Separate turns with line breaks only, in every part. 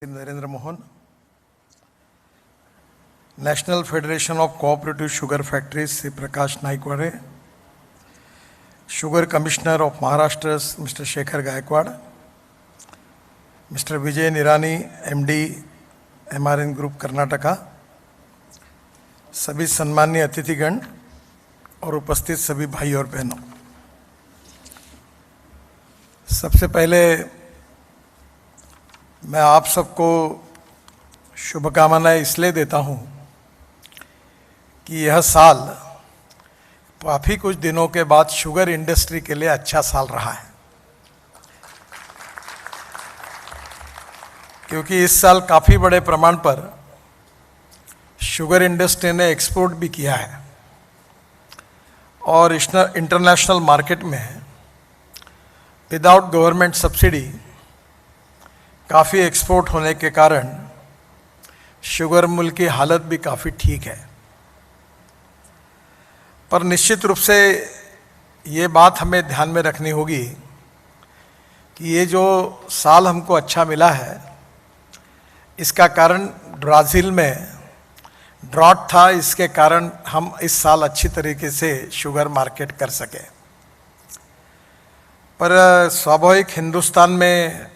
Narendra Mohan, national federation of cooperative sugar factories Shri Prakash Naikwade, sugar commissioner of Maharashtra mister Shekhar Gaikwad, mister Vijay Nirani MD MRN group Karnataka, सभी सम्मानीय अतिथिगण और उपस्थित सभी भाई और बहनों, सबसे पहले मैं आप सबको शुभकामनाएं इसलिए देता हूं कि यह साल काफ़ी कुछ दिनों के बाद शुगर इंडस्ट्री के लिए अच्छा साल रहा है, क्योंकि इस साल काफ़ी बड़े प्रमाण पर शुगर इंडस्ट्री ने एक्सपोर्ट भी किया है और इंटरनेशनल मार्केट में विदाउट गवर्नमेंट सब्सिडी काफ़ी एक्सपोर्ट होने के कारण शुगर मिल की हालत भी काफ़ी ठीक है। पर निश्चित रूप से ये बात हमें ध्यान में रखनी होगी कि ये जो साल हमको अच्छा मिला है, इसका कारण ब्राज़ील में ड्रॉट था, इसके कारण हम इस साल अच्छी तरीके से शुगर मार्केट कर सके। पर स्वाभाविक हिंदुस्तान में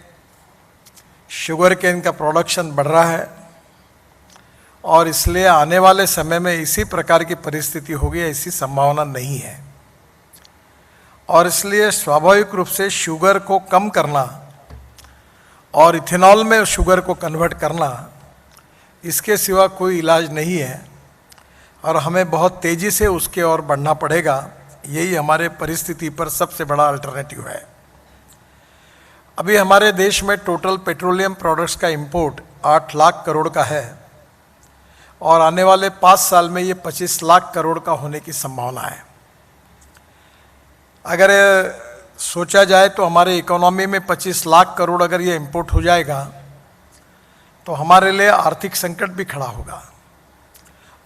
शुगर केन का प्रोडक्शन बढ़ रहा है और इसलिए आने वाले समय में इसी प्रकार की परिस्थिति होगी ऐसी संभावना नहीं है, और इसलिए स्वाभाविक रूप से शुगर को कम करना और इथेनॉल में शुगर को कन्वर्ट करना, इसके सिवा कोई इलाज नहीं है और हमें बहुत तेज़ी से उसके ओर बढ़ना पड़ेगा। यही हमारे परिस्थिति पर सबसे बड़ा अल्टरनेटिव है। अभी हमारे देश में टोटल पेट्रोलियम प्रोडक्ट्स का इंपोर्ट 8 लाख करोड़ का है और आने वाले 5 साल में ये 25 लाख करोड़ का होने की संभावना है। अगर सोचा जाए तो हमारे इकोनॉमी में 25 लाख करोड़ अगर ये इंपोर्ट हो जाएगा तो हमारे लिए आर्थिक संकट भी खड़ा होगा,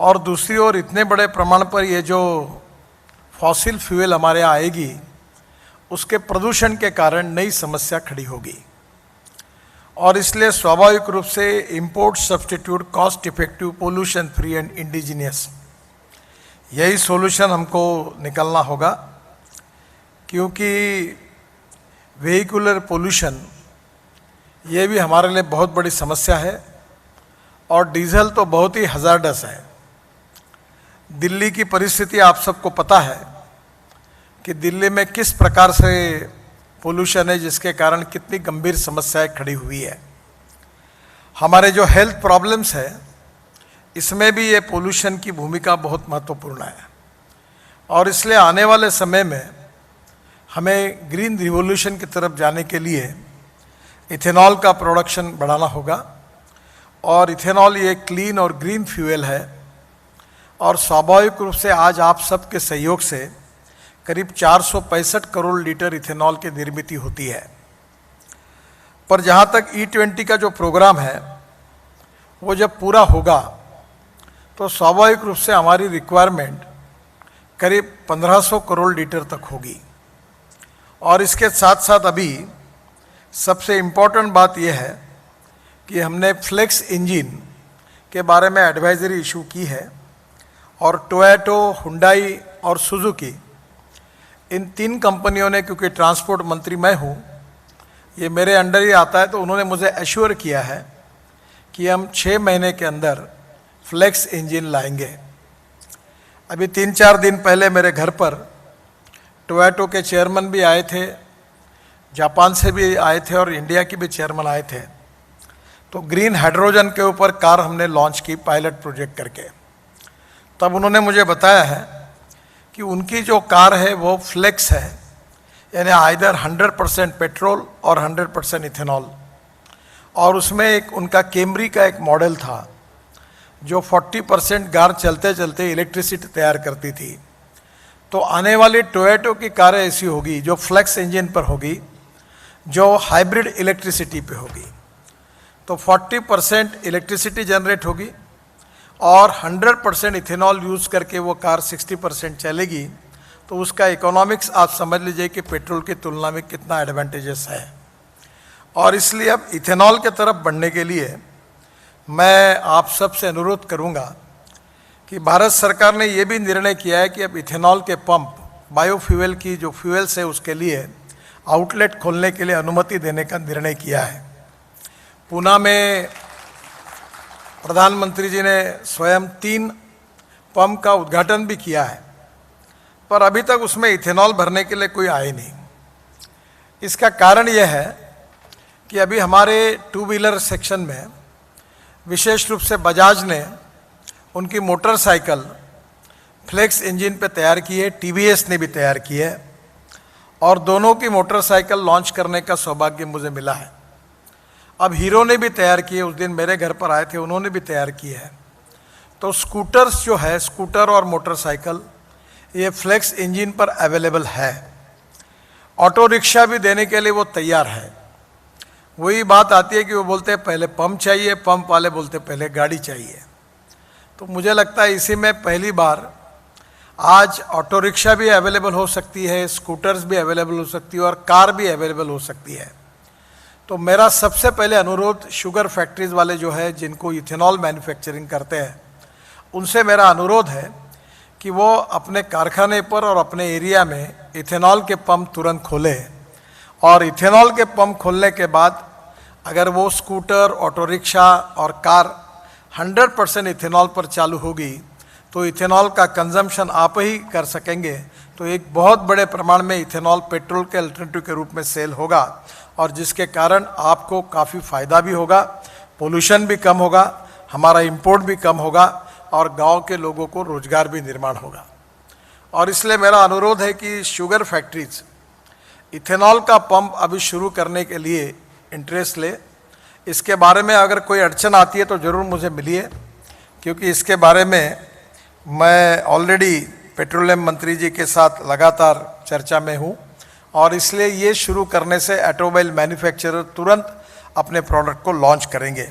और दूसरी ओर इतने बड़े प्रमाण पर ये जो फॉसिल फ्यूल हमारे यहाँ आएगी, उसके प्रदूषण के कारण नई समस्या खड़ी होगी, और इसलिए स्वाभाविक रूप से import substitute cost effective pollution free and indigenous, यही सॉल्यूशन हमको निकलना होगा। क्योंकि वेहिकुलर पोल्यूशन ये भी हमारे लिए बहुत बड़ी समस्या है और डीजल तो बहुत ही हज़ार्डस है। दिल्ली की परिस्थिति आप सबको पता है कि दिल्ली में किस प्रकार से पोल्यूशन है, जिसके कारण कितनी गंभीर समस्याएं खड़ी हुई है। हमारे जो हेल्थ प्रॉब्लम्स है, इसमें भी ये पोल्यूशन की भूमिका बहुत महत्वपूर्ण है, और इसलिए आने वाले समय में हमें ग्रीन रिवॉल्यूशन की तरफ जाने के लिए इथेनॉल का प्रोडक्शन बढ़ाना होगा, और इथेनॉल ये क्लीन और ग्रीन फ्यूल है, और स्वाभाविक रूप से आज आप सबके सहयोग से करीब 465 करोड़ लीटर इथेनॉल की निर्मित होती है। पर जहाँ तक E20 का जो प्रोग्राम है, वो जब पूरा होगा तो स्वाभाविक रूप से हमारी रिक्वायरमेंट करीब 1500 करोड़ लीटर तक होगी। और इसके साथ साथ अभी सबसे इम्पोर्टेंट बात यह है कि हमने फ्लेक्स इंजन के बारे में एडवाइजरी इशू की है, और टोयोटा, हुंडई और सुजुकी, इन 3 कंपनियों ने, क्योंकि ट्रांसपोर्ट मंत्री मैं हूँ, ये मेरे अंडर ही आता है, तो उन्होंने मुझे एश्योर किया है कि हम 6 महीने के अंदर फ्लेक्स इंजन लाएंगे। अभी 3-4 दिन पहले मेरे घर पर टोयोटा के चेयरमैन भी आए थे, जापान से भी आए थे और इंडिया के भी चेयरमैन आए थे। तो ग्रीन हाइड्रोजन के ऊपर कार हमने लॉन्च की पायलट प्रोजेक्ट करके। तब उन्होंने मुझे बताया है कि उनकी जो कार है वो फ्लेक्स है, यानी आइदर 100% पेट्रोल और 100% इथेनॉल, और उसमें एक उनका कैमरी का एक मॉडल था जो 40% कार चलते चलते इलेक्ट्रिसिटी तैयार करती थी। तो आने वाली टोयोटा की कारें ऐसी होगी जो फ्लेक्स इंजन पर होगी, जो हाइब्रिड इलेक्ट्रिसिटी पे होगी। तो 40% इलेक्ट्रिसिटी जनरेट होगी और 100% इथेनॉल यूज़ करके वो कार 60% चलेगी। तो उसका इकोनॉमिक्स आप समझ लीजिए कि पेट्रोल की तुलना में कितना एडवांटेजेस है। और इसलिए अब इथेनॉल के तरफ बढ़ने के लिए मैं आप सबसे अनुरोध करूंगा कि भारत सरकार ने ये भी निर्णय किया है कि अब इथेनॉल के पंप, बायोफ्यूल की जो फ्यूल्स है उसके लिए आउटलेट खोलने के लिए अनुमति देने का निर्णय किया है। पूना में प्रधानमंत्री जी ने स्वयं 3 पंप का उद्घाटन भी किया है, पर अभी तक उसमें इथेनॉल भरने के लिए कोई आए नहीं। इसका कारण यह है कि अभी हमारे 2 व्हीलर सेक्शन में विशेष रूप से बजाज ने उनकी मोटरसाइकिल फ्लेक्स इंजन पे तैयार की है, टीवीएस ने भी तैयार की है, और दोनों की मोटरसाइकिल लॉन्च करने का सौभाग्य मुझे मिला है। अब हीरो ने भी तैयार की है, उस दिन मेरे घर पर आए थे, उन्होंने भी तैयार की है। तो स्कूटर्स जो है, स्कूटर और मोटरसाइकिल, ये फ्लेक्स इंजन पर अवेलेबल है। ऑटो रिक्शा भी देने के लिए वो तैयार है। वही बात आती है कि वो बोलते हैं पहले पंप चाहिए, पंप वाले बोलते पहले गाड़ी चाहिए। तो मुझे लगता है इसी में पहली बार आज ऑटो रिक्शा भी अवेलेबल हो सकती है, स्कूटर्स भी अवेलेबल हो सकती है और कार भी अवेलेबल हो सकती है। तो मेरा सबसे पहले अनुरोध शुगर फैक्ट्रीज वाले जो है, जिनको इथेनॉल मैन्युफैक्चरिंग करते हैं, उनसे मेरा अनुरोध है कि वो अपने कारखाने पर और अपने एरिया में इथेनॉल के पंप तुरंत खोले, और इथेनॉल के पंप खोलने के बाद अगर वो स्कूटर, ऑटो रिक्शा और कार 100% इथेनॉल पर चालू होगी तो इथेनॉल का कंजम्पशन आप ही कर सकेंगे। तो एक बहुत बड़े प्रमाण में इथेनॉल पेट्रोल के अल्टरनेटिव के रूप में सेल होगा, और जिसके कारण आपको काफ़ी फ़ायदा भी होगा, पोल्यूशन भी कम होगा, हमारा इंपोर्ट भी कम होगा, और गांव के लोगों को रोजगार भी निर्माण होगा। और इसलिए मेरा अनुरोध है कि शुगर फैक्ट्रीज इथेनॉल का पंप अभी शुरू करने के लिए इंटरेस्ट ले। इसके बारे में अगर कोई अड़चन आती है तो ज़रूर मुझे मिलिए, क्योंकि इसके बारे में मैं ऑलरेडी पेट्रोलियम मंत्री जी के साथ लगातार चर्चा में हूँ, और इसलिए ये शुरू करने से ऑटोमोबाइल मैन्युफैक्चरर तुरंत अपने प्रोडक्ट को लॉन्च करेंगे।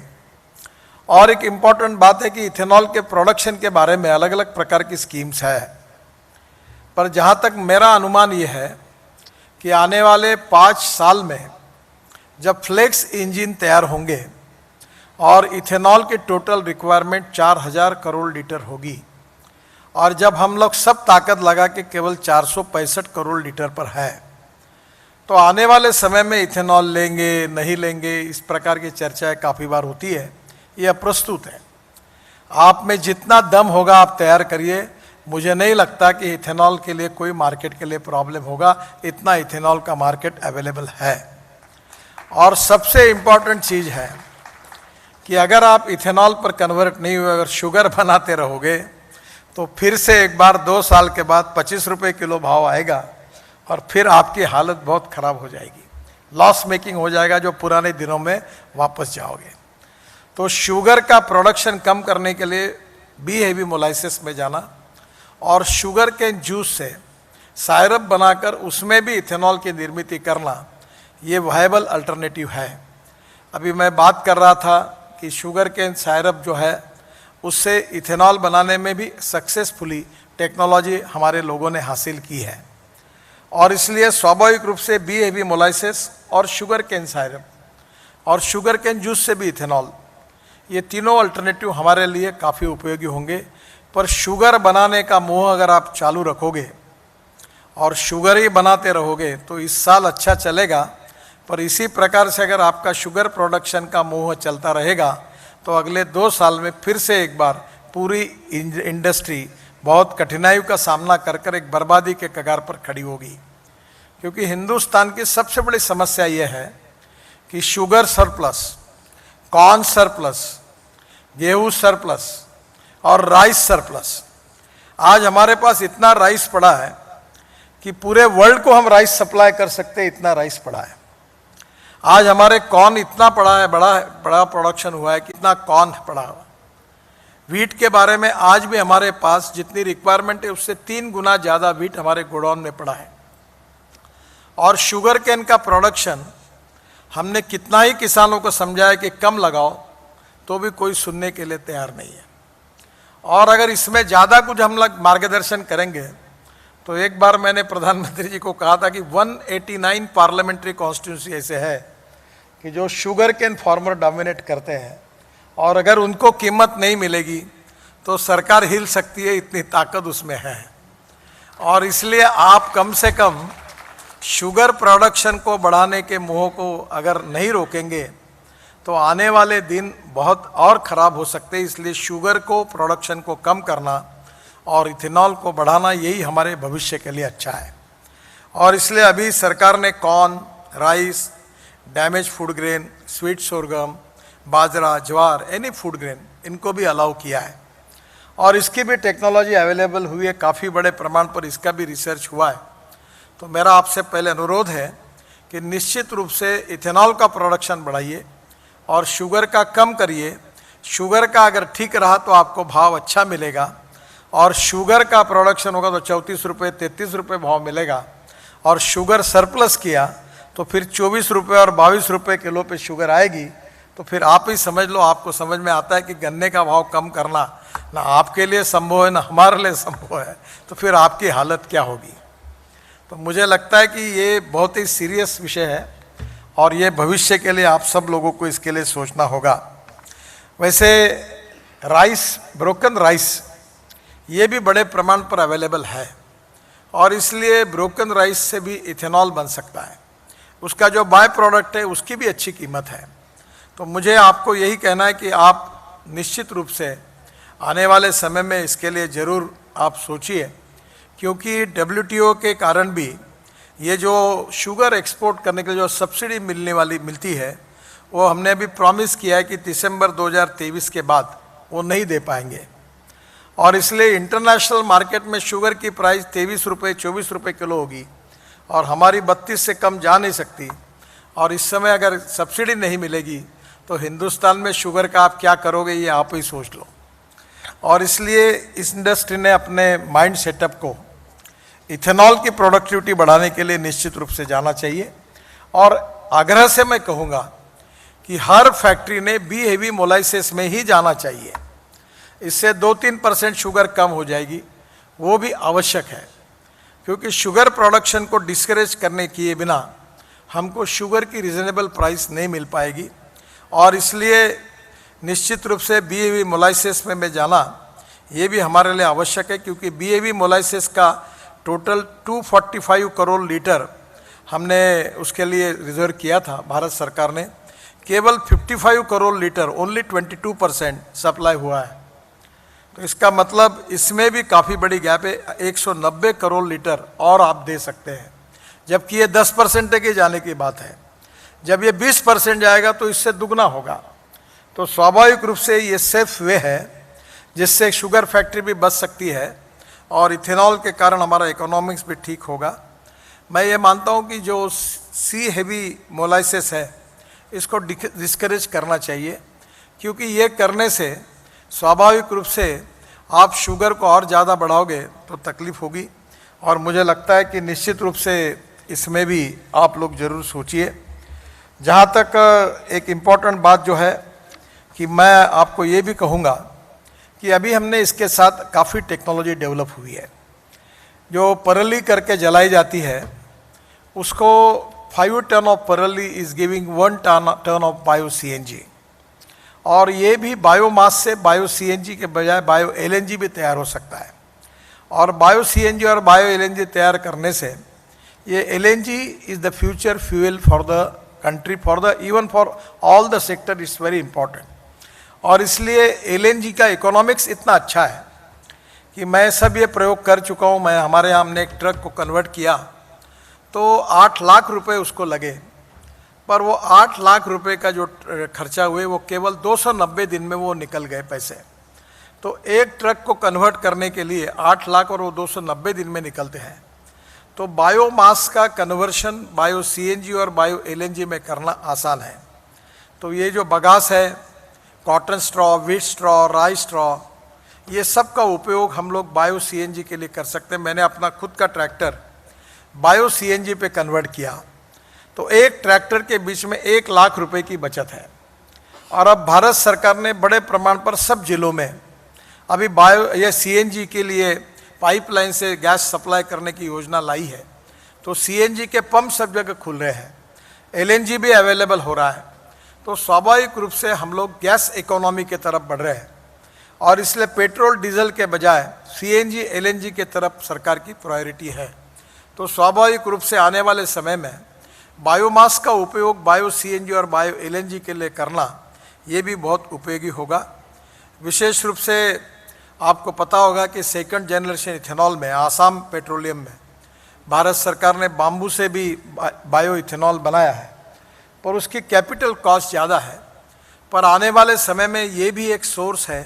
और एक इम्पॉर्टेंट बात है कि इथेनॉल के प्रोडक्शन के बारे में अलग अलग प्रकार की स्कीम्स है, पर जहाँ तक मेरा अनुमान ये है कि आने वाले 5 साल में जब फ्लेक्स इंजन तैयार होंगे और इथेनॉल की टोटल रिक्वायरमेंट 4000 करोड़ लीटर होगी, और जब हम लोग सब ताकत लगा के केवल 465 करोड़ लीटर पर है, तो आने वाले समय में इथेनॉल लेंगे नहीं लेंगे, इस प्रकार की चर्चाएं काफ़ी बार होती है। ये अप्रस्तुत है। आप में जितना दम होगा आप तैयार करिए। मुझे नहीं लगता कि इथेनॉल के लिए कोई मार्केट के लिए प्रॉब्लम होगा, इतना इथेनॉल का मार्केट अवेलेबल है। और सबसे इम्पॉर्टेंट चीज़ है कि अगर आप इथेनॉल पर कन्वर्ट नहीं हुए, अगर शुगर बनाते रहोगे, तो फिर से एक बार 2 साल के बाद 25 रुपये किलो भाव आएगा, और फिर आपकी हालत बहुत ख़राब हो जाएगी, लॉस मेकिंग हो जाएगा, जो पुराने दिनों में वापस जाओगे। तो शुगर का प्रोडक्शन कम करने के लिए बी हेवी मोलाइसिस में जाना और शुगर के जूस से सायरप बनाकर उसमें भी इथेनॉल की निर्मित करना, ये वायबल अल्टरनेटिव है। अभी मैं बात कर रहा था कि शुगर केन सायरप जो है उससे इथेनॉल बनाने में भी सक्सेसफुली टेक्नोलॉजी हमारे लोगों ने हासिल की है, और इसलिए स्वाभाविक रूप से बी हेवी मोलाइसिस और शुगर केन सायरप और शुगर केन जूस से भी इथेनॉल, ये तीनों अल्टरनेटिव हमारे लिए काफ़ी उपयोगी होंगे। पर शुगर बनाने का मोह अगर आप चालू रखोगे और शुगर ही बनाते रहोगे तो इस साल अच्छा चलेगा, पर इसी प्रकार से अगर आपका शुगर प्रोडक्शन का मोह चलता रहेगा तो अगले 2 साल में फिर से एक बार पूरी इंडस्ट्री बहुत कठिनाइयों का सामना कर एक बर्बादी के कगार पर खड़ी होगी। क्योंकि हिंदुस्तान की सबसे बड़ी समस्या यह है कि शुगर सरप्लस, कॉर्न सरप्लस, गेहूँ सरप्लस और राइस सरप्लस। आज हमारे पास इतना राइस पड़ा है कि पूरे वर्ल्ड को हम राइस सप्लाई कर सकते हैं, इतना राइस पड़ा है। आज हमारे कॉर्न इतना पड़ा है, बड़ा प्रोडक्शन हुआ है कि इतना कॉर्न पड़ा हुआ। वीट के बारे में आज भी हमारे पास जितनी रिक्वायरमेंट है उससे 3 गुना ज़्यादा वीट हमारे गोडाउन में पड़ा है। और शुगर केन का प्रोडक्शन हमने कितना ही किसानों को समझाया कि कम लगाओ, तो भी कोई सुनने के लिए तैयार नहीं है। और अगर इसमें ज़्यादा कुछ हम लोग मार्गदर्शन करेंगे तो एक बार मैंने प्रधानमंत्री जी को कहा था कि 189 पार्लियामेंट्री कॉन्स्टिट्यूंसी ऐसे है कि जो शुगर केन फार्मर डोमिनेट करते हैं, और अगर उनको कीमत नहीं मिलेगी तो सरकार हिल सकती है, इतनी ताकत उसमें है। और इसलिए आप कम से कम शुगर प्रोडक्शन को बढ़ाने के मुंह को अगर नहीं रोकेंगे तो आने वाले दिन बहुत और ख़राब हो सकते हैं। इसलिए शुगर को प्रोडक्शन को कम करना और इथेनॉल को बढ़ाना, यही हमारे भविष्य के लिए अच्छा है। और इसलिए अभी सरकार ने corn, rice, damage food grain, sweet sorghum, bajra, jowar, any food grain, इनको भी अलाउ किया है। और इसकी भी टेक्नोलॉजी अवेलेबल हुई है, काफ़ी बड़े प्रमाण पर इसका भी रिसर्च हुआ है। तो मेरा आपसे पहले अनुरोध है कि निश्चित रूप से इथेनॉल का प्रोडक्शन बढ़ाइए और शुगर का कम करिए। शुगर का अगर ठीक रहा तो आपको भाव अच्छा मिलेगा, और शुगर का प्रोडक्शन होगा तो 34 रुपये 33 रुपये भाव मिलेगा, और शुगर सरप्लस किया तो फिर 24 रुपये और 22 रुपये किलो पे शुगर आएगी। तो फिर आप ही समझ लो, आपको समझ में आता है कि गन्ने का भाव कम करना ना आपके लिए संभव है ना हमारे लिए संभव है, तो फिर आपकी हालत क्या होगी। तो मुझे लगता है कि ये बहुत ही सीरियस विषय है और ये भविष्य के लिए आप सब लोगों को इसके लिए सोचना होगा। वैसे राइस, ब्रोकन राइस, ये भी बड़े प्रमाण पर अवेलेबल है, और इसलिए ब्रोकन राइस से भी इथेनॉल बन सकता है। उसका जो बाय प्रोडक्ट है उसकी भी अच्छी कीमत है। तो मुझे आपको यही कहना है कि आप निश्चित रूप से आने वाले समय में इसके लिए ज़रूर आप सोचिए, क्योंकि WTO के कारण भी ये जो शुगर एक्सपोर्ट करने के लिए जो सब्सिडी मिलती है, वो हमने अभी प्रॉमिस किया है कि दिसंबर 2023 के बाद वो नहीं दे पाएंगे। और इसलिए इंटरनेशनल मार्केट में शुगर की प्राइस 23 रुपये 24 रुपये किलो होगी, और हमारी 32 से कम जा नहीं सकती। और इस समय अगर सब्सिडी नहीं मिलेगी तो हिंदुस्तान में शुगर का आप क्या करोगे, ये आप ही सोच लो। और इसलिए इस इंडस्ट्री ने अपने माइंड सेटअप को इथेनॉल की प्रोडक्टिविटी बढ़ाने के लिए निश्चित रूप से जाना चाहिए। और आग्रह से मैं कहूँगा कि हर फैक्ट्री ने बी हेवी मोलाइसिस में ही जाना चाहिए। इससे 2-3% शुगर कम हो जाएगी, वो भी आवश्यक है, क्योंकि शुगर प्रोडक्शन को डिस्करेज करने किए बिना हमको शुगर की रिजनेबल प्राइस नहीं मिल पाएगी। और इसलिए निश्चित रूप से बी हेवी मोलाइसिस में जाना ये भी हमारे लिए आवश्यक है, क्योंकि बी हेवी मोलाइसिस का टोटल 245 करोड़ लीटर हमने उसके लिए रिजर्व किया था भारत सरकार ने। केवल 55 करोड़ लीटर, ओनली 22% सप्लाई हुआ है। तो इसका मतलब इसमें भी काफ़ी बड़ी गैप है। 190 करोड़ लीटर और आप दे सकते हैं, जबकि ये 10% के जाने की बात है। जब ये 20% जाएगा तो इससे दुगना होगा। तो स्वाभाविक रूप से ये सेफ वे है जिससे शुगर फैक्ट्री भी बच सकती है, और इथेनॉल के कारण हमारा इकोनॉमिक्स भी ठीक होगा। मैं ये मानता हूँ कि जो सी हेवी मोलाइसिस है इसको डिस्करेज करना चाहिए, क्योंकि ये करने से स्वाभाविक रूप से आप शुगर को और ज़्यादा बढ़ाओगे तो तकलीफ़ होगी। और मुझे लगता है कि निश्चित रूप से इसमें भी आप लोग ज़रूर सोचिए। जहाँ तक एक इम्पॉर्टेंट बात जो है कि मैं आपको ये भी कहूँगा कि अभी हमने इसके साथ काफ़ी टेक्नोलॉजी डेवलप हुई है। जो परली करके जलाई जाती है उसको 5 टन ऑफ परली is giving 1 ton of bio CNG, और ये भी बायोमास से बायो CNG के बजाय बायो LNG भी तैयार हो सकता है। और बायो CNG और बायो LNG तैयार करने से ये LNG is the future fuel for the country, for the even for all the sector, is very important. और इसलिए LNG का इकोनॉमिक्स इतना अच्छा है कि मैं सब ये प्रयोग कर चुका हूँ। मैं हमारे यहाँ हमने एक ट्रक को कन्वर्ट किया तो 8 लाख रुपए उसको लगे, पर वो 8 लाख रुपए का जो खर्चा हुए वो केवल 290 दिन में वो निकल गए पैसे। तो एक ट्रक को कन्वर्ट करने के लिए 8 लाख और वो 290 दिन में निकलते हैं। तो बायोमास का कन्वर्शन बायो CNG और बायो LNG में करना आसान है। तो ये जो बगास है, cotton straw, wheat straw, rice straw, ये सब का उपयोग हम लोग बायो CNG के लिए कर सकते हैं। मैंने अपना खुद का ट्रैक्टर बायो CNG पे कन्वर्ट किया, तो एक ट्रैक्टर के बीच में 1 लाख रुपए की बचत है। और अब भारत सरकार ने बड़े प्रमाण पर सब जिलों में अभी बायो या CNG के लिए पाइपलाइन से गैस सप्लाई करने की योजना लाई है। तो CNG के पंप सब जगह खुल रहे हैं, LNG भी अवेलेबल हो रहा है। तो स्वाभाविक रूप से हम लोग गैस इकोनॉमी की तरफ बढ़ रहे हैं और इसलिए पेट्रोल डीजल के बजाय सीएनजी एलएनजी के तरफ सरकार की प्रायोरिटी है। तो स्वाभाविक रूप से आने वाले समय में बायोमास का उपयोग बायो सीएनजी और बायो एलएनजी के लिए करना ये भी बहुत उपयोगी होगा। विशेष रूप से आपको पता होगा कि सेकंड जनरेशन इथेनॉल में आसाम पेट्रोलियम में भारत सरकार ने बाम्बू से भी बायो इथेनॉल बनाया है, पर उसकी कैपिटल कॉस्ट ज़्यादा है। पर आने वाले समय में ये भी एक सोर्स है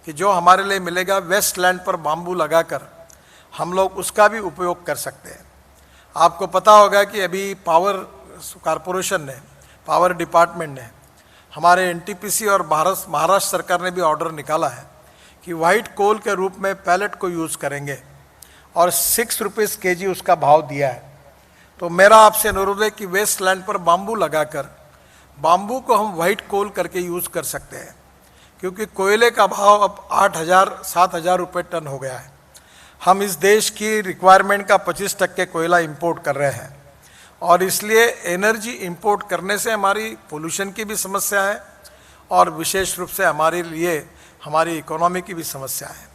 कि जो हमारे लिए मिलेगा, वेस्टलैंड पर बाम्बू लगाकर हम लोग उसका भी उपयोग कर सकते हैं। आपको पता होगा कि अभी पावर कॉरपोरेशन ने, पावर डिपार्टमेंट ने, हमारे एनटीपीसी और महाराष्ट्र सरकार ने भी ऑर्डर निकाला है कि वाइट कोल के रूप में पैलेट को यूज़ करेंगे और 6 रुपीज़ केजी उसका भाव दिया है। तो मेरा आपसे अनुरोध है कि वेस्टलैंड पर बाम्बू लगाकर बाम्बू को हम वाइट कोल करके यूज़ कर सकते हैं, क्योंकि कोयले का भाव अब 8,000-7,000 रुपये टन हो गया है। हम इस देश की रिक्वायरमेंट का 25% कोयला इंपोर्ट कर रहे हैं और इसलिए एनर्जी इंपोर्ट करने से हमारी पोल्यूशन की भी समस्या है और विशेष रूप से हमारे लिए हमारी इकोनॉमी की भी समस्या है।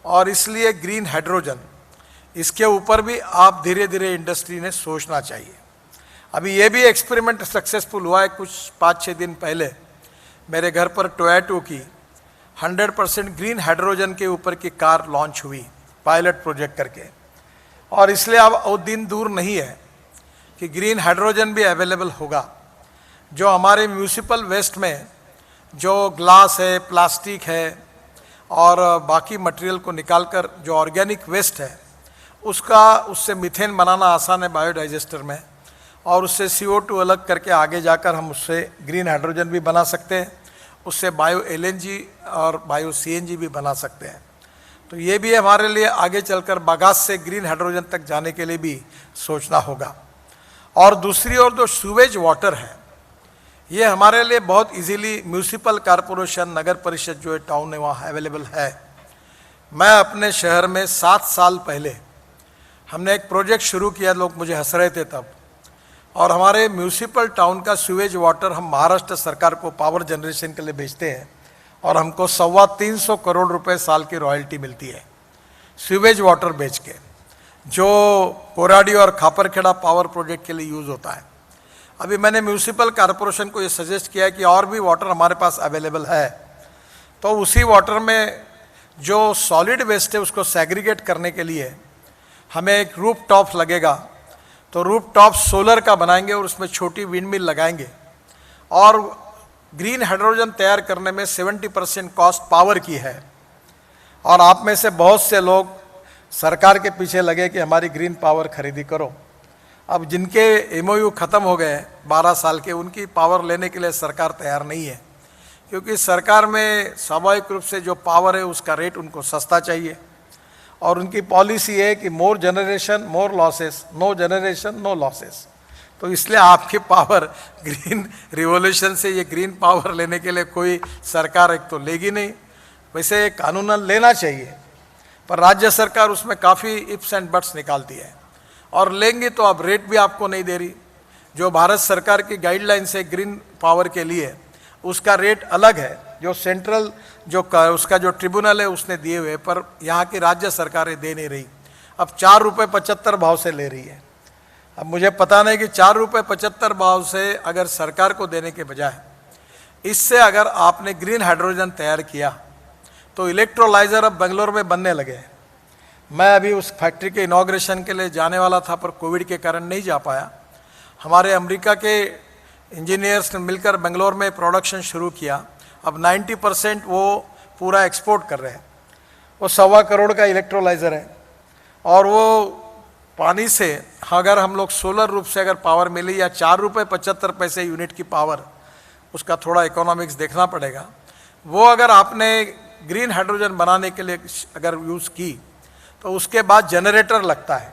और इसलिए ग्रीन हाइड्रोजन, इसके ऊपर भी आप धीरे धीरे इंडस्ट्री ने सोचना चाहिए। अभी ये भी एक्सपेरिमेंट सक्सेसफुल हुआ है। कुछ 5-6 दिन पहले मेरे घर पर टोयोटा की 100% ग्रीन हाइड्रोजन के ऊपर की कार लॉन्च हुई पायलट प्रोजेक्ट करके। और इसलिए अब वो दिन दूर नहीं है कि ग्रीन हाइड्रोजन भी अवेलेबल होगा। जो हमारे म्यूनिसिपल वेस्ट में जो ग्लास है, प्लास्टिक है और बाकी मटेरियल को निकालकर जो ऑर्गेनिक वेस्ट है उससे मीथेन बनाना आसान है बायोडाइजेस्टर में, और उससे CO2 अलग करके आगे जाकर हम उससे ग्रीन हाइड्रोजन भी बना सकते हैं, उससे बायो एलएनजी और बायो सीएनजी भी बना सकते हैं। तो ये भी हमारे लिए आगे चलकर बागास से ग्रीन हाइड्रोजन तक जाने के लिए भी सोचना होगा। और दूसरी ओर जो सीवेज वाटर है, ये हमारे लिए बहुत इजीली म्यूनिसिपल कॉरपोरेशन, नगर परिषद जो है टाउन है वहाँ अवेलेबल है। मैं अपने शहर में 7 साल पहले हमने एक प्रोजेक्ट शुरू किया, लोग मुझे हंस रहे थे तब, और हमारे म्यूनिसिपल टाउन का सीवेज वाटर हम महाराष्ट्र सरकार को पावर जनरेशन के लिए बेचते हैं और हमको 325 करोड़ रुपए साल की रॉयल्टी मिलती है सीवेज वाटर बेच के, जो कोराडी और खापरखेड़ा पावर प्रोजेक्ट के लिए यूज़ होता है। अभी मैंने म्यूनिसिपल कॉरपोरेशन को ये सजेस्ट किया है कि और भी वाटर हमारे पास अवेलेबल है, तो उसी वाटर में जो सॉलिड वेस्ट है उसको सेग्रीगेट करने के लिए हमें एक रूफ टॉप लगेगा। तो रूफ टॉप सोलर का बनाएंगे और उसमें छोटी विंड मिल लगाएंगे और ग्रीन हाइड्रोजन तैयार करने में 70% कॉस्ट पावर की है। और आप में से बहुत से लोग सरकार के पीछे लगे कि हमारी ग्रीन पावर खरीदी करो। अब जिनके MOU ख़त्म हो गए 12 साल के, उनकी पावर लेने के लिए सरकार तैयार नहीं है, क्योंकि सरकार में स्वाभाविक रूप से जो पावर है उसका रेट उनको सस्ता चाहिए और उनकी पॉलिसी है कि more generation more losses, no generation no losses. तो इसलिए आपकी पावर ग्रीन रिवॉल्यूशन से ये ग्रीन पावर लेने के लिए कोई सरकार एक तो लेगी नहीं, वैसे कानूनन लेना चाहिए, पर राज्य सरकार उसमें काफ़ी इफ्स एंड बट्स निकालती है और लेंगी तो अब रेट भी आपको नहीं दे रही। जो भारत सरकार की गाइडलाइंस है ग्रीन पावर के लिए, उसका रेट अलग है, जो सेंट्रल उसका जो ट्रिब्यूनल है उसने दिए हुए, पर यहाँ की राज्य सरकारें दे नहीं रही। अब 4 रुपये 75 भाव से ले रही है। अब मुझे पता नहीं कि 4 रुपये 75 भाव से अगर सरकार को देने के बजाय इससे अगर आपने ग्रीन हाइड्रोजन तैयार किया तो इलेक्ट्रोलाइज़र अब बेंगलोर में बनने लगे। मैं अभी उस फैक्ट्री के इनॉग्रेशन के लिए जाने वाला था, पर कोविड के कारण नहीं जा पाया। हमारे अमेरिका के इंजीनियर्स ने मिलकर बेंगलोर में प्रोडक्शन शुरू किया। अब 90% वो पूरा एक्सपोर्ट कर रहे हैं। वो 1.25 करोड़ का इलेक्ट्रोलाइज़र है और वो पानी से अगर हम लोग सोलर रूप से अगर पावर मिली या 4 रुपये 75 पैसे यूनिट की पावर, उसका थोड़ा इकोनॉमिक्स देखना पड़ेगा, वो अगर आपने ग्रीन हाइड्रोजन बनाने के लिए अगर यूज़ की तो उसके बाद जनरेटर लगता है।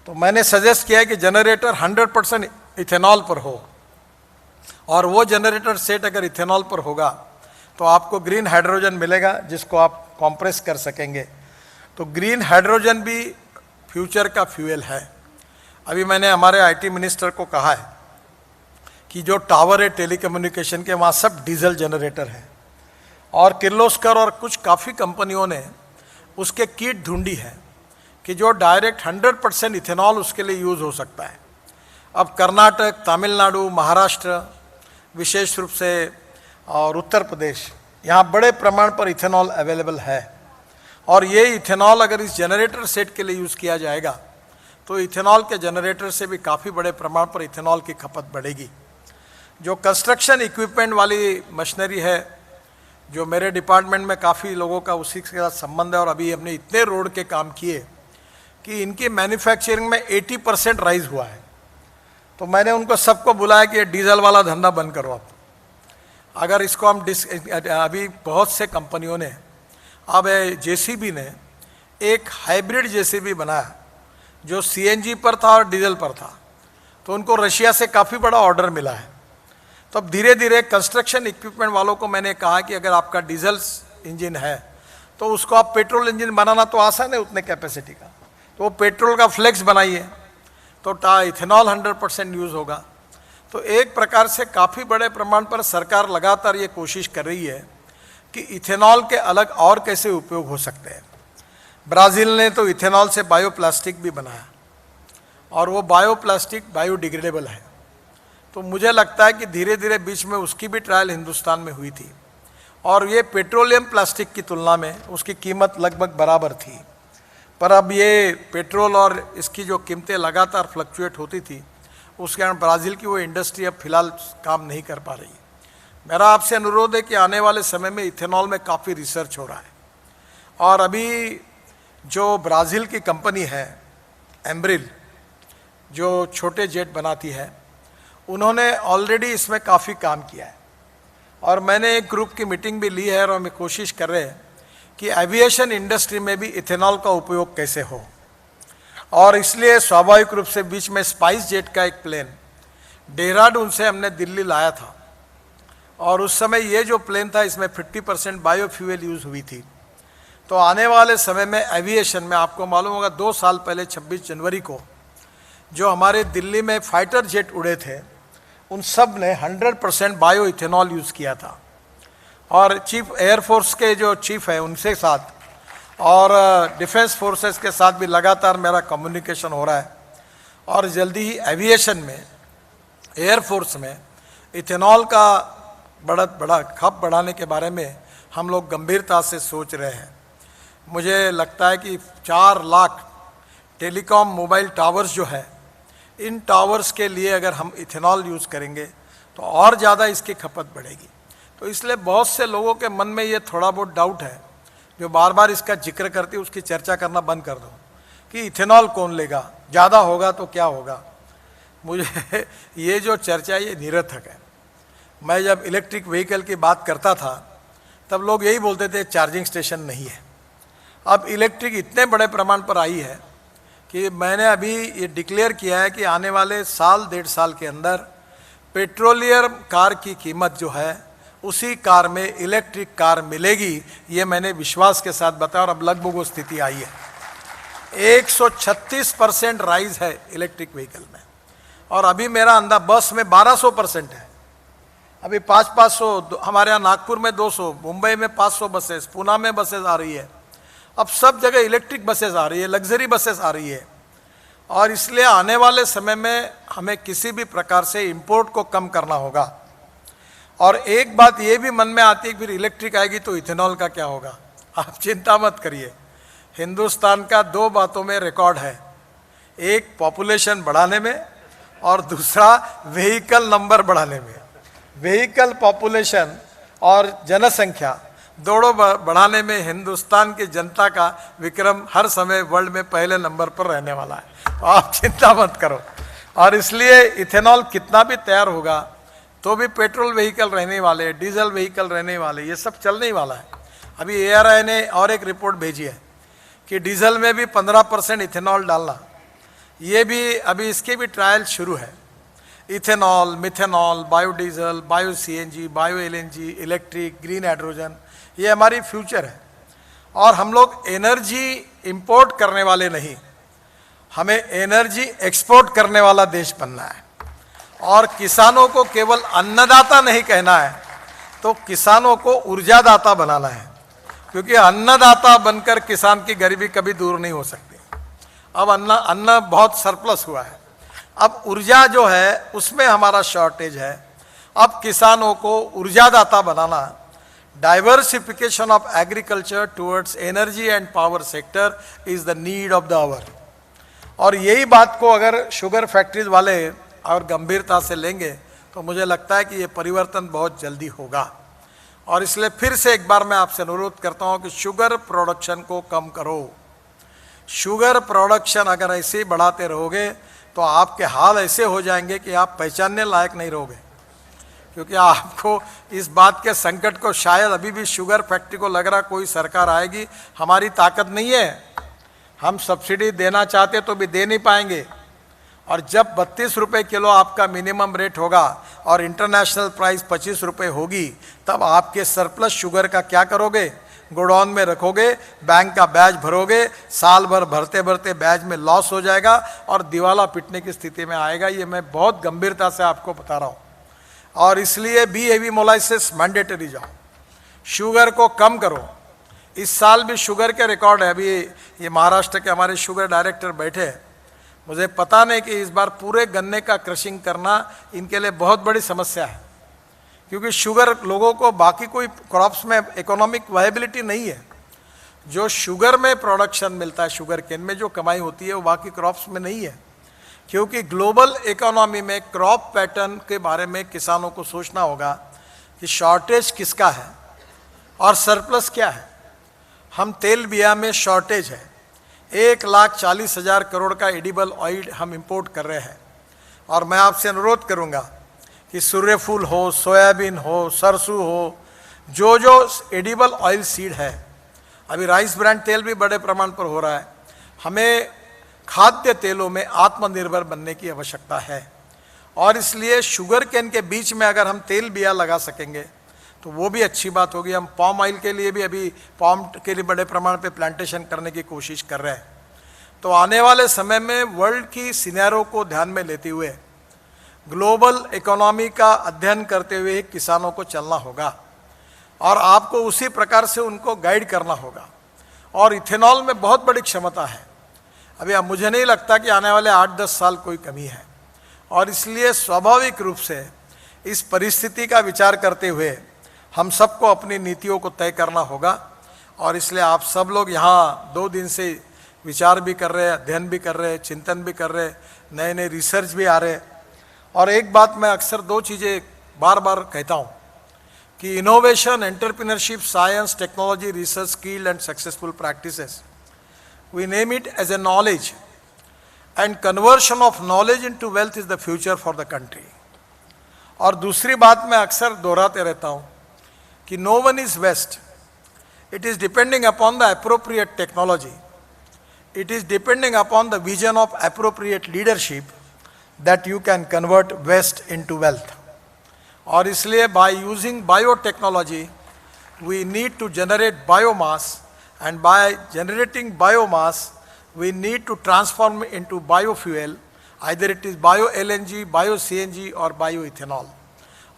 तो मैंने सजेस्ट किया है कि जनरेटर 100% इथेनॉल पर हो और वो जनरेटर सेट अगर इथेनॉल पर होगा तो आपको ग्रीन हाइड्रोजन मिलेगा जिसको आप कंप्रेस कर सकेंगे। तो ग्रीन हाइड्रोजन भी फ्यूचर का फ्यूल है। अभी मैंने हमारे IT मिनिस्टर को कहा है कि जो टावर है टेलीकम्युनिकेशन के, वहाँ सब डीजल जनरेटर है। और किर्लोस्कर और कुछ काफ़ी कंपनियों ने उसके किट ढूंढी है कि जो डायरेक्ट 100% इथेनॉल उसके लिए यूज़ हो सकता है। अब कर्नाटक, तमिलनाडु, महाराष्ट्र विशेष रूप से और उत्तर प्रदेश, यहाँ बड़े प्रमाण पर इथेनॉल अवेलेबल है। और ये इथेनॉल अगर इस जनरेटर सेट के लिए यूज़ किया जाएगा तो इथेनॉल के जनरेटर से भी काफ़ी बड़े प्रमाण पर इथेनॉल की खपत बढ़ेगी। जो कंस्ट्रक्शन इक्विपमेंट वाली मशीनरी है, जो मेरे डिपार्टमेंट में काफ़ी लोगों का उसी के साथ संबंध है, और अभी हमने इतने रोड के काम किए कि इनकी मैन्युफैक्चरिंग में 80% राइज हुआ है। तो मैंने उनको सबको बुलाया कि ये डीजल वाला धंधा बंद करो आप। अगर इसको हम अभी बहुत से कंपनियों ने, अब जेसीबी ने एक हाइब्रिड जेसीबी बनाया जो सीएनजी पर था और डीजल पर था, तो उनको रशिया से काफ़ी बड़ा ऑर्डर मिला है। तो अब धीरे धीरे कंस्ट्रक्शन इक्विपमेंट वालों को मैंने कहा कि अगर आपका डीजल इंजन है तो उसको आप पेट्रोल इंजन बनाना तो आसान है उतने कैपेसिटी का, तो वो पेट्रोल का फ्लेक्स बनाइए तो इथेनॉल 100% यूज़ होगा। तो एक प्रकार से काफ़ी बड़े प्रमाण पर सरकार लगातार ये कोशिश कर रही है कि इथेनॉल के अलग और कैसे उपयोग हो सकते हैं। ब्राज़ील ने तो इथेनॉल से बायोप्लास्टिक भी बनाया और वो बायोप्लास्टिक बायोडिग्रेडेबल है। तो मुझे लगता है कि धीरे धीरे बीच में उसकी भी ट्रायल हिंदुस्तान में हुई थी और ये पेट्रोलियम प्लास्टिक की तुलना में उसकी कीमत लगभग बराबर थी। पर अब ये पेट्रोल और इसकी जो कीमतें लगातार फ्लक्चुएट होती थी, उसके कारण ब्राज़ील की वो इंडस्ट्री अब फिलहाल काम नहीं कर पा रही। मेरा आपसे अनुरोध है कि आने वाले समय में इथेनॉल में काफ़ी रिसर्च हो रहा है। और अभी जो ब्राज़ील की कंपनी है एम्ब्रिल, जो छोटे जेट बनाती है, उन्होंने ऑलरेडी इसमें काफ़ी काम किया है। और मैंने एक ग्रुप की मीटिंग भी ली है और हम कोशिश कर रहे हैं कि एविएशन इंडस्ट्री में भी इथेनॉल का उपयोग कैसे हो। और इसलिए स्वाभाविक रूप से बीच में स्पाइस जेट का एक प्लेन देहरादून से हमने दिल्ली लाया था, और उस समय ये जो प्लेन था इसमें 50% बायोफ्यूल यूज़ हुई थी। तो आने वाले समय में एविएशन में आपको मालूम होगा 2 साल पहले 26 जनवरी को जो हमारे दिल्ली में फाइटर जेट उड़े थे, उन सब ने 100% बायो इथेनॉल यूज़ किया था। और चीफ एयरफोर्स के जो चीफ है उनसे साथ और डिफेंस फोर्सेस के साथ भी लगातार मेरा कम्युनिकेशन हो रहा है। और जल्दी ही एविएशन में, एयरफोर्स में इथेनॉल का बड़ा खप बढ़ाने के बारे में हम लोग गंभीरता से सोच रहे हैं। मुझे लगता है कि 4 लाख टेलीकॉम मोबाइल टावर्स जो है, इन टावर्स के लिए अगर हम इथेनॉल यूज़ करेंगे तो और ज़्यादा इसकी खपत बढ़ेगी। तो इसलिए बहुत से लोगों के मन में ये थोड़ा बहुत डाउट है, जो बार बार इसका जिक्र करती है उसकी चर्चा करना बंद कर दो कि इथेनॉल कौन लेगा, ज़्यादा होगा तो क्या होगा। मुझे ये जो चर्चा ये निरर्थक है। मैं जब इलेक्ट्रिक व्हीकल की बात करता था तब लोग यही बोलते थे चार्जिंग स्टेशन नहीं है। अब इलेक्ट्रिक इतने बड़े प्रमाण पर आई है कि मैंने अभी ये डिक्लेयर किया है कि आने वाले साल 1.5 साल के अंदर पेट्रोलियम कार की कीमत जो है उसी कार में इलेक्ट्रिक कार मिलेगी। ये मैंने विश्वास के साथ बताया और अब लगभग वो स्थिति आई है। 136% राइज है इलेक्ट्रिक व्हीकल में। और अभी मेरा अंदाज बस में 1200% है। अभी 500 हमारे यहाँ नागपुर में 200, मुंबई में 500 बसेस, पूना में बसेस आ रही है। अब सब जगह इलेक्ट्रिक बसेस आ रही है, लग्जरी बसेस आ रही है। और इसलिए आने वाले समय में हमें किसी भी प्रकार से इंपोर्ट को कम करना होगा। और एक बात ये भी मन में आती है कि फिर इलेक्ट्रिक आएगी तो इथेनॉल का क्या होगा। आप चिंता मत करिए, हिंदुस्तान का 2 बातों में रिकॉर्ड है, एक पॉपुलेशन बढ़ाने में और दूसरा व्हीकल नंबर बढ़ाने में। व्हीकल पॉपुलेशन और जनसंख्या दोनों बढ़ाने में हिंदुस्तान की जनता का विक्रम हर समय वर्ल्ड में पहले नंबर पर रहने वाला है। तो आप चिंता मत करो। और इसलिए इथेनॉल कितना भी तैयार होगा तो भी पेट्रोल व्हीकल रहने वाले, डीजल व्हीकल रहने वाले, ये सब चलने ही वाला है। अभी ARI ने और एक रिपोर्ट भेजी है कि डीजल में भी 15% इथेनॉल डालना, ये भी अभी इसके भी ट्रायल शुरू है। Ethanol, methanol, biodiesel, bio CNG, bio LNG, electric, green hydrogen, ये हमारी फ्यूचर है। और हम लोग एनर्जी इंपोर्ट करने वाले नहीं, हमें एनर्जी एक्सपोर्ट करने वाला देश बनना है। और किसानों को केवल अन्नदाता नहीं कहना है, तो किसानों को ऊर्जादाता बनाना है, क्योंकि अन्नदाता बनकर किसान की गरीबी कभी दूर नहीं हो सकती। अब अन्न बहुत सरप्लस हुआ है, अब ऊर्जा जो है उसमें हमारा शॉर्टेज है। अब किसानों को ऊर्जादाता बनाना, diversification of agriculture towards energy and power sector is the need of the hour. और यही बात को अगर शुगर फैक्ट्रीज वाले और गंभीरता से लेंगे तो मुझे लगता है कि ये परिवर्तन बहुत जल्दी होगा। और इसलिए फिर से एक बार मैं आपसे अनुरोध करता हूँ कि शुगर प्रोडक्शन को कम करो। शुगर प्रोडक्शन अगर ऐसे ही बढ़ाते रहोगे तो आपके हाल ऐसे हो जाएंगे कि आप पहचानने लायक नहीं रहोगे, क्योंकि आपको इस बात के संकट को शायद अभी भी शुगर फैक्ट्री को लग रहा कोई सरकार आएगी, हमारी ताकत नहीं है, हम सब्सिडी देना चाहते तो भी दे नहीं पाएंगे। और जब 32 रुपये किलो आपका मिनिमम रेट होगा और इंटरनेशनल प्राइस 25 रुपये होगी, तब आपके सरप्लस शुगर का क्या करोगे? गोडाउन में रखोगे, बैंक का ब्याज भरोगे, साल भर भरते भरते ब्याज में लॉस हो जाएगा और दिवाला पिटने की स्थिति में आएगा। ये मैं बहुत गंभीरता से आपको बता रहा हूँ। और इसलिए बी हेवी मोलाइसिस मैंडेटरी जाओ, शुगर को कम करो। इस साल भी शुगर के रिकॉर्ड है। अभी ये महाराष्ट्र के हमारे शुगर डायरेक्टर बैठे हैं, मुझे पता नहीं कि इस बार पूरे गन्ने का क्रशिंग करना इनके लिए बहुत बड़ी समस्या है, क्योंकि शुगर लोगों को बाकी कोई क्रॉप्स में इकोनॉमिक वायबिलिटी नहीं है। जो शुगर में प्रोडक्शन मिलता है, शुगर केन में जो कमाई होती है, वो बाकी क्रॉप्स में नहीं है। क्योंकि ग्लोबल इकोनॉमी में क्रॉप पैटर्न के बारे में किसानों को सोचना होगा कि शॉर्टेज किसका है और सरप्लस क्या है। हम तेल बिया में शॉर्टेज है, 1,40,000 करोड़ का एडिबल ऑयल हम इंपोर्ट कर रहे हैं। और मैं आपसे अनुरोध करूंगा कि सूर्यफूल हो, सोयाबीन हो, सरसों हो, जो जो एडिबल ऑयल सीड है, अभी राइस ब्रांड तेल भी बड़े प्रमाण पर हो रहा है, हमें खाद्य तेलों में आत्मनिर्भर बनने की आवश्यकता है। और इसलिए शुगर केन के बीच में अगर हम तेल बिया लगा सकेंगे तो वो भी अच्छी बात होगी। हम पाम ऑयल के लिए भी अभी पाम के लिए बड़े प्रमाण पे प्लांटेशन करने की कोशिश कर रहे हैं। तो आने वाले समय में वर्ल्ड की सिनेरियो को ध्यान में लेते हुए, ग्लोबल इकोनॉमी का अध्ययन करते हुए किसानों को चलना होगा और आपको उसी प्रकार से उनको गाइड करना होगा। और इथेनॉल में बहुत बड़ी क्षमता है। अभी अब मुझे नहीं लगता कि आने वाले 8-10 साल कोई कमी है। और इसलिए स्वाभाविक रूप से इस परिस्थिति का विचार करते हुए हम सबको अपनी नीतियों को तय करना होगा। और इसलिए आप सब लोग यहाँ 2 दिन से विचार भी कर रहे हैं, अध्ययन भी कर रहे हैं, चिंतन भी कर रहे हैं, नए नए रिसर्च भी आ रहे हैं। और एक बात मैं अक्सर 2 चीज़ें बार बार कहता हूँ कि innovation, entrepreneurship, science, technology, research, skill and successful practices, we name it as a knowledge, and conversion of knowledge into wealth is the future for the country. और दूसरी बात मैं अक्सर दोहराते रहता हूँ कि no one is West. It is depending upon the appropriate technology. It is depending upon the vision of appropriate leadership that you can convert West into wealth. और इसलिए by using biotechnology we need to generate biomass, and by generating biomass we need to transform into biofuel, either it is bio LNG, bio CNG और bio ethanol.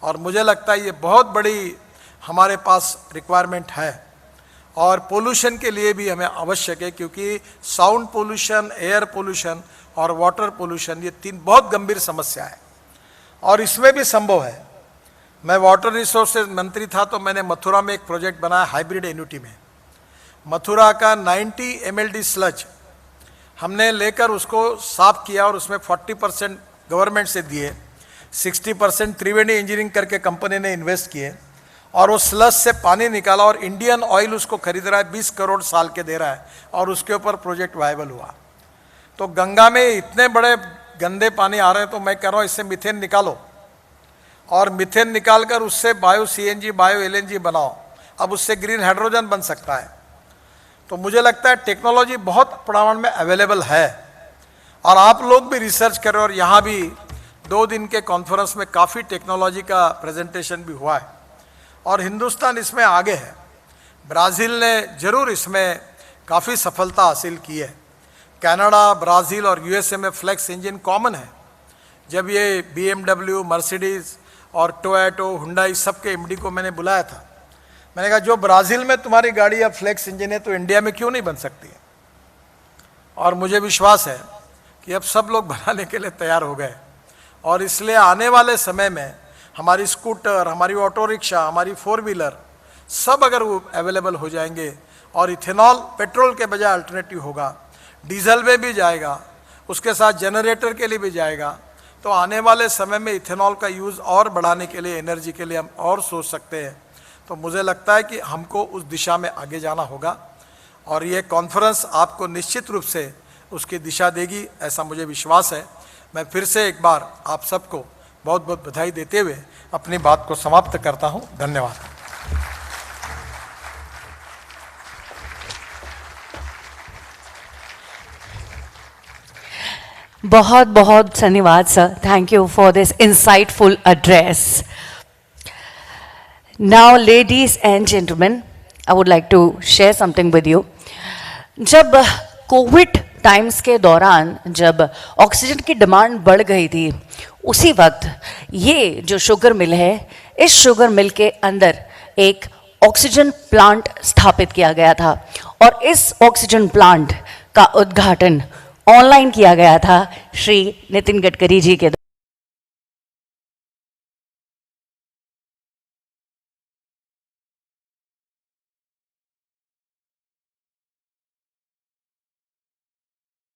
और मुझे लगता है ये बहुत बड़ी हमारे पास रिक्वायरमेंट है। और पोल्यूशन के लिए भी हमें आवश्यक है, क्योंकि साउंड पोल्यूशन, एयर पोल्यूशन और वाटर पोल्यूशन, ये 3 बहुत गंभीर समस्या है। और इसमें भी संभव है। मैं वाटर रिसोर्सेज मंत्री था तो मैंने मथुरा में एक प्रोजेक्ट बनाया हाइब्रिड एन्युटी में। मथुरा का 90 MLD स्लज हमने लेकर उसको साफ किया और उसमें 40% गवर्नमेंट से दिए, 60% त्रिवेणी इंजीनियरिंग करके कंपनी ने इन्वेस्ट किए और वो स्लज से पानी निकाला और इंडियन ऑयल उसको खरीद रहा है, 20 करोड़ साल के दे रहा है और उसके ऊपर प्रोजेक्ट वायबल हुआ। तो गंगा में इतने बड़े गंदे पानी आ रहे हैं, तो मैं कह रहा हूँ इससे मीथेन निकालो और मीथेन निकालकर उससे बायो CNG, बायो LNG बनाओ। अब उससे ग्रीन हाइड्रोजन बन सकता है। तो मुझे लगता है टेक्नोलॉजी बहुत प्रमाण में अवेलेबल है और आप लोग भी रिसर्च करें। और यहाँ भी 2 दिन के कॉन्फ्रेंस में काफ़ी टेक्नोलॉजी का प्रेजेंटेशन भी हुआ है और हिंदुस्तान इसमें आगे है। ब्राज़ील ने जरूर इसमें काफ़ी सफलता हासिल की है। कनाडा, ब्राज़ील और USA में फ्लेक्स इंजन कॉमन है, जब ये BMW, मर्सिडीज और टोयोटो, हुंडई सबके एमडी को मैंने बुलाया था, मैंने कहा जो ब्राज़ील में तुम्हारी गाड़ी अब फ्लेक्स इंजन है तो इंडिया में क्यों नहीं बन सकती है। और मुझे विश्वास है कि अब सब लोग बनाने के लिए तैयार हो गए, और इसलिए आने वाले समय में हमारी स्कूटर, हमारी ऑटो रिक्शा, हमारी 4 व्हीलर सब अगर वो अवेलेबल हो जाएंगे और इथेनॉल पेट्रोल के बजाय अल्टरनेटिव होगा, डीजल में भी जाएगा, उसके साथ जनरेटर के लिए भी जाएगा, तो आने वाले समय में इथेनॉल का यूज़ और बढ़ाने के लिए, एनर्जी के लिए हम और सोच सकते हैं। तो मुझे लगता है कि हमको उस दिशा में आगे जाना होगा, और ये कॉन्फ्रेंस आपको निश्चित रूप से उसकी दिशा देगी, ऐसा मुझे विश्वास है। मैं फिर से एक बार आप सबको बहुत बहुत बधाई देते हुए अपनी बात को समाप्त करता हूँ। धन्यवाद।
बहुत बहुत धन्यवाद sir, thank you for this insightful address. Now, ladies and gentlemen, I would like to share something with you. जब कोविड टाइम्स के दौरान जब ऑक्सीजन की डिमांड बढ़ गई थी, उसी वक्त ये जो शुगर मिल है, इस शुगर मिल के अंदर एक ऑक्सीजन प्लांट स्थापित किया गया था, और इस ऑक्सीजन प्लांट का उद्घाटन ऑनलाइन किया गया था श्री नितिन गडकरी जी के